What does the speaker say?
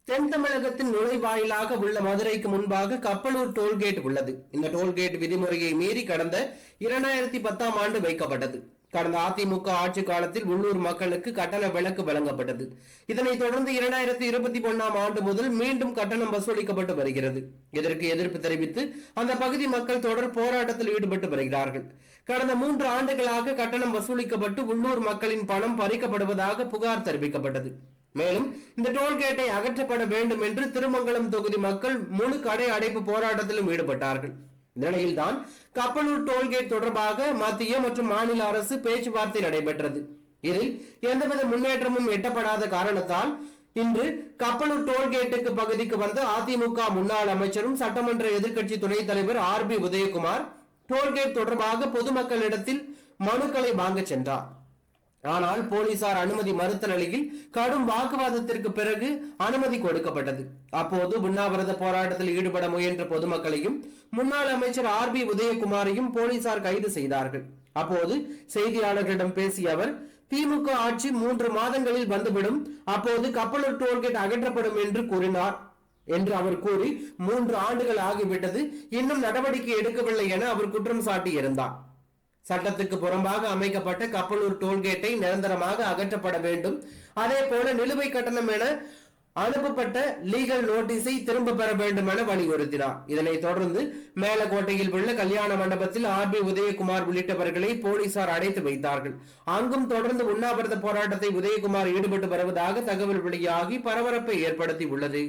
தென் தமிழகத்தின் நுழைவாயிலாக உள்ள மதுரைக்கு முன்பாக கப்பலூர் டோல்கேட் உள்ளது. இந்த டோல்கேட் விதிமுறையை மீறி கடந்த 2010ஆம் ஆண்டு வைக்கப்பட்டது. கடந்த அதிமுக ஆட்சி காலத்தில் உள்ளூர் மக்களுக்கு கட்டண விலக்கு வழங்கப்பட்டது. இதனைத் தொடர்ந்து 2021ஆம் ஆண்டு முதல் மீண்டும் கட்டணம் வசூலிக்கப்பட்டு வருகிறது. இதற்கு எதிர்ப்பு தெரிவித்து அந்த பகுதி மக்கள் தொடர் போராட்டத்தில் ஈடுபட்டு வருகிறார்கள். கடந்த 3 ஆண்டுகளாக கட்டணம் வசூலிக்கப்பட்டு உள்ளூர் மக்களின் பணம் பறிக்கப்படுவதாக புகார் தெரிவிக்கப்பட்டது. மேலும் இந்த டோல்கேட்டை அகற்றப்பட வேண்டும் என்று திருமங்கலம் தொகுதி மக்கள் முழு கடை அடைப்பு போராட்டத்திலும் ஈடுபட்டார்கள். நிலையில்தான் கப்பலூர் டோல்கேட் தொடர்பாக மத்திய மற்றும் மாநில அரசு பேச்சுவார்த்தை நடைபெற்றது. இதில் எந்தவித முன்னேற்றமும் எட்டப்படாத காரணத்தால் இன்று கப்பலூர் டோல்கேட்டுக்கு பகுதிக்கு வந்த அதிமுக முன்னாள் அமைச்சரும் சட்டமன்ற எதிர்க்கட்சி துணைத் தலைவர் RB உதயகுமார் டோல்கேட் தொடர்பாக பொதுமக்களிடத்தில் மனுக்களை வாங்க சென்றார். ஆனால் போலீசார் அனுமதி மறுத்த நிலையில் கடும் வாக்குவாதத்திற்கு பிறகு அனுமதி கொடுக்கப்பட்டது. அப்போது உண்ணாவிரத போராட்டத்தில் ஈடுபட முயன்ற பொதுமக்களையும் முன்னாள் அமைச்சர் RB உதயகுமாரையும் போலீசார் கைது செய்தார்கள். அப்போது செய்தியாளர்களிடம் பேசிய அவர், திமுக ஆட்சி 3 மாதங்களில் வந்துவிடும், அப்போது கப்பலூர் டோல்கேட் அகற்றப்படும் என்று கூறினார் என்று அவர் கூறி 3 ஆண்டுகள் ஆகிவிட்டது, இன்னும் நடவடிக்கை எடுக்கவில்லை என அவர் குற்றம் சாட்டியிருந்தார். சட்டத்துக்கு புறம்பாக அமைக்கப்பட்ட கப்பலூர் டோல்கேட்டை நிரந்தரமாக அகற்றப்பட வேண்டும். அதே போல நிலுவை கட்டணம் என அனுப்பப்பட்ட லீகல் நோட்டீஸை திரும்ப பெற வேண்டும் என வலியுறுத்தினார். இதனைத் தொடர்ந்து மேலக்கோட்டையில் உள்ள கல்யாண மண்டபத்தில் RB உதயகுமார் உள்ளிட்டவர்களை போலீசார் அடைத்து வைத்தார்கள். அங்கும் தொடர்ந்து உண்ணாவிரத போராட்டத்தை உதயகுமார் ஈடுபட்டு வருவதாக தகவல் வெளியாகி பரபரப்பை ஏற்படுத்தி உள்ளது.